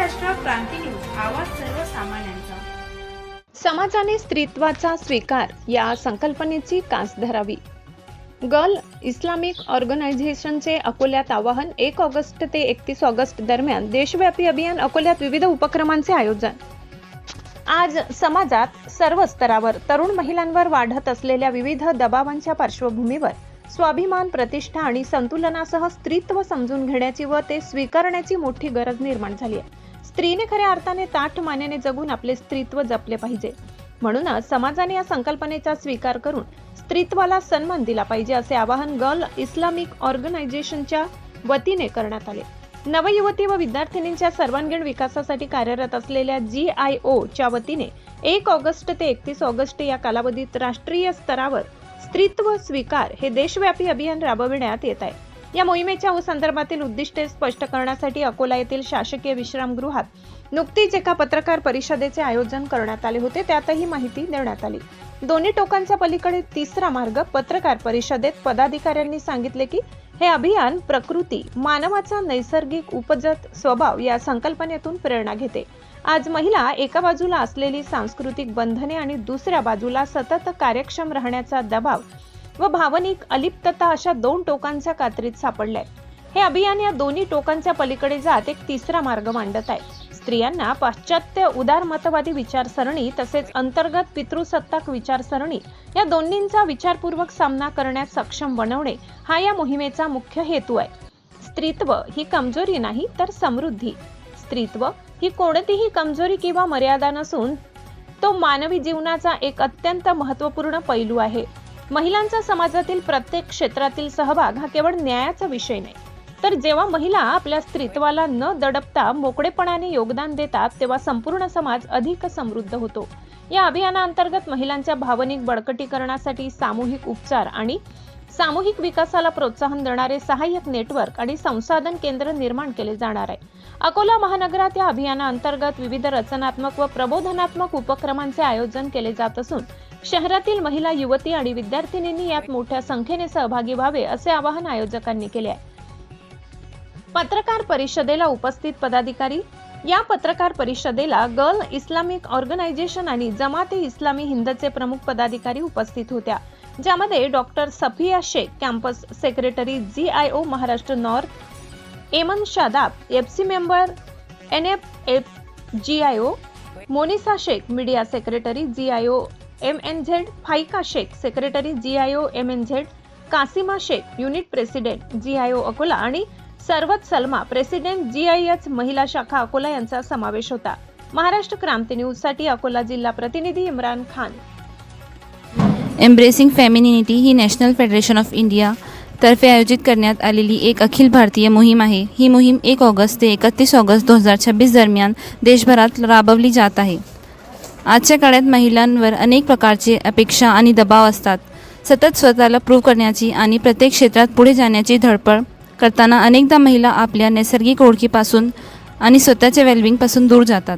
महाराष्ट्र क्रांती news, आवाज सर्वसामान्यांचा। समाजाने स्त्रीत्वाचा स्वीकार या संकल्पनेची कास धरावी। गर्ल इस्लामिक ऑर्गनायझेशनचे अकोल्यात आवाहन 1 ऑगस्ट ते 31 ऑगस्ट दरम्यान देशव्यापी अभियान। अकोल्यात विविध उपक्रमांचे आयोजन। आज समाजात सर्व स्तरावर तरुण महिलांवर वाढत असलेल्या विविध दबावांच्या पार्श्वभूमीवर स्वाभिमान, प्रतिष्ठा आणि संतुलनासह स्त्रीत्व समजून घेण्याची व ते स्वीकारण्याची मोठी गरज निर्माण झाली आहे। स्त्रीने खऱ्या अर्थाने ताठ मानेने जगून आपले स्त्रीत्व जपले पाहिजे। म्हणूनच समाजाने या संकल्पनेचा स्वीकार करून स्त्रीत्वाला सन्मान दिला पाहिजे, असे आवाहन गर्ल इस्लामिक ऑर्गनायझेशनच्या वतीने करण्यात आले। नवयुवती व विद्यार्थिनींच्या सर्वांगीण विकासासाठी कार्यरत असलेल्या GIO च्या वतीने 1 ऑगस्ट ते 31 ऑगस्ट या कालावधीत राष्ट्रीय स्तरावर स्त्रीत्व स्वीकार हे देशव्यापी अभियान राबविण्यात येत आहे। या मोहिमेच्या संदर्भातील उद्दिष्टे स्पष्ट करण्यासाठी अकोला येथील शासकीय विश्रामगृहात नुकतीच एका पत्रकार परिषदेचे आयोजन करण्यात आले होते। त्यातही माहिती देण्यात आली। दोन्ही टोकांच्या पलीकडे तिसरा मार्ग पत्रकार परिषदेत पदाधिकाऱ्यांनी सांगितले की हे अभियान प्रकृती, मानवाचा नैसर्गिक उपजत स्वभाव या संकल्पनेतून प्रेरणा घेते। आज महिला एका बाजूला असलेली सांस्कृतिक बंधने आणि दुसऱ्या बाजूला सतत कार्यक्षम राहण्याचा दबाव व भावनिक अलिप्तता अशा दोन टोकांच्या कात्रीत सापडले। हे अभियान या दोन्ही टोकांच्या पलीकडे जात एक तिसरा मार्ग मांडत आहे। स्त्रियांना पाश्चात्य उदारमतवादी विचारसरणी तसेच अंतर्गत पितृसत्ताक विचारसरणी या दोन्हींचा विचारपूर्वक सामना करण्यास सक्षम बनवणे हा या मोहिमेचा मुख्य हेतू आहे। स्त्रीत्व ही कमजोरी नाही तर समृद्धी। स्त्रीत्व ही कोणतीही कमजोरी किंवा मर्यादा नसून तो मानवी जीवनाचा एक अत्यंत महत्त्वपूर्ण पैलू आहे। महिलांचा समाजातील प्रत्येक क्षेत्रातील सहभाग हा केवळ न्यायाचा विषय नाही, तर जेव्हा महिला आपल्या स्त्रीत्वाला न दडपता मोकळेपणाने योगदान देतात तेव्हा संपूर्ण समाज अधिक समृद्ध होतो। या अभियानाअंतर्गत महिलांच्या भावनिक बळकटीकरणासाठी सामूहिक उपचार आणि सामूहिक विकासाला प्रोत्साहन देणारे सहाय्यक नेटवर्क आणि संसाधन केंद्र निर्माण केले जाणार आहे। अकोला महानगरात या अभियानाअंतर्गत विविध रचनात्मक व प्रबोधनात्मक उपक्रमांचे आयोजन केले जात असून शहरातील महिला, युवती आणि विद्यार्थिनींनी यात मोठ्या संख्येने सहभागी व्हावे, असे आवाहन आयोजकांनी केले आहे। पत्रकार परिषदेला उपस्थित पदाधिकारी। या पत्रकार परिषदेला गर्ल इस्लामिक ऑर्गनायझेशन आणि जमाते इस्लामी हिंदचे प्रमुख पदाधिकारी उपस्थित होत्या, ज्यामध्ये doctor Safiya Shaikh, campus secretary GIO Maharashtra north, Aiman Shadab, FC member NFF GIO, Monisa Shaikh, media secretary GIO MNZ, Faika Shaikh, secretary GIO MNZ, Kasima Shaikh, unit president GIO Akola आणि सरवत सलमा, प्रेसिडेंट GIH महिला शाखा अकोला यांचा समावेश होता। महाराष्ट्र क्रांती न्यूज साठी अकोला जिल्हा प्रतिनिधी इम्रान खान। एम्ब्रेसिंग फेमिनिटी ही नॅशनल फेडरेशन ऑफ इंडिया तर्फे आयोजित करण्यात आलेली एक अखिल भारतीय मोहीम आहे। ही मोहीम 1 ऑगस्ट ते 31 ऑगस्ट 2026 दरम्यान देशभरात राबवली जात आहे। आजच्या काळात महिलांवर अनेक प्रकारचे अपेक्षा आणि दबाव असतात। सतत स्वतःला प्रूव्ह करण्याची आणि प्रत्येक क्षेत्रात पुढे जाण्याची धडपड करताना अनेकदा महिला आपल्या नैसर्गिक ओळखीपासून आणि स्वतःच्या वेलबिंगपासून दूर जातात।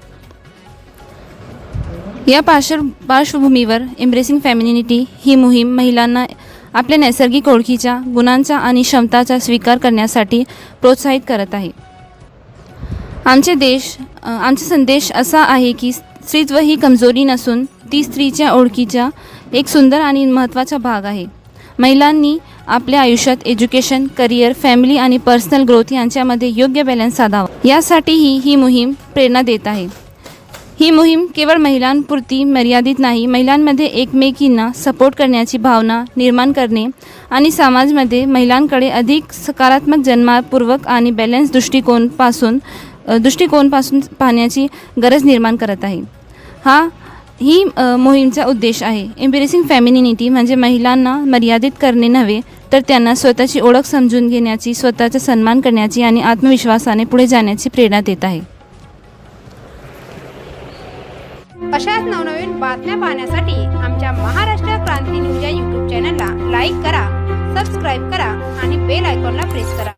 या पार्श्वभूमीवर एम्ब्रेसिंग फेमिनिटी ही मोहीम महिलांना आपल्या नैसर्गिक ओळखीच्या, गुणांचा आणि क्षमताचा स्वीकार करण्यासाठी प्रोत्साहित करत आहे। आमचा संदेश असा आहे की स्त्रीत्व ही कमजोरी नसून ती स्त्रीच्या ओळखीचा एक सुंदर आणि महत्त्वाचा भाग आहे। महिलांनी आपल्या आयुष्यात एज्युकेशन, करिअर, फॅमिली आणि पर्सनल ग्रोथ यांच्यामध्ये योग्य बॅलन्स साधावा, यासाठीही ही मोहीम प्रेरणा देत आहे। ही मोहीम केवळ महिलांपुरती मर्यादित नाही, महिलांमध्ये एकमेकींना सपोर्ट करण्याची भावना निर्माण करणे आणि समाजामध्ये महिलांकडे अधिक सकारात्मक, जन्मपूर्वक आणि बॅलन्स दृष्टिकोनपासून पाहण्याची गरज निर्माण करत आहे। ही मोहीमचा उद्देश आहे। एम्ब्रेसिंग फेमिनिटी म्हणजे महिलांना मर्यादित करणे नव्हे, तर त्यांना स्वतःची ओळख समजून घेण्याची, स्वतःचा सन्मान करण्याची आणि आत्मविश्वासाने पुढे जाण्याची प्रेरणा देत आहे। अशाच नवनवीन बातम्या पाहण्यासाठी आमच्या महाराष्ट्र क्रांती न्यूज या YouTube चॅनलला लाईक करा, सबस्क्राईब करा आणि बेल आयकॉनला प्रेस करा।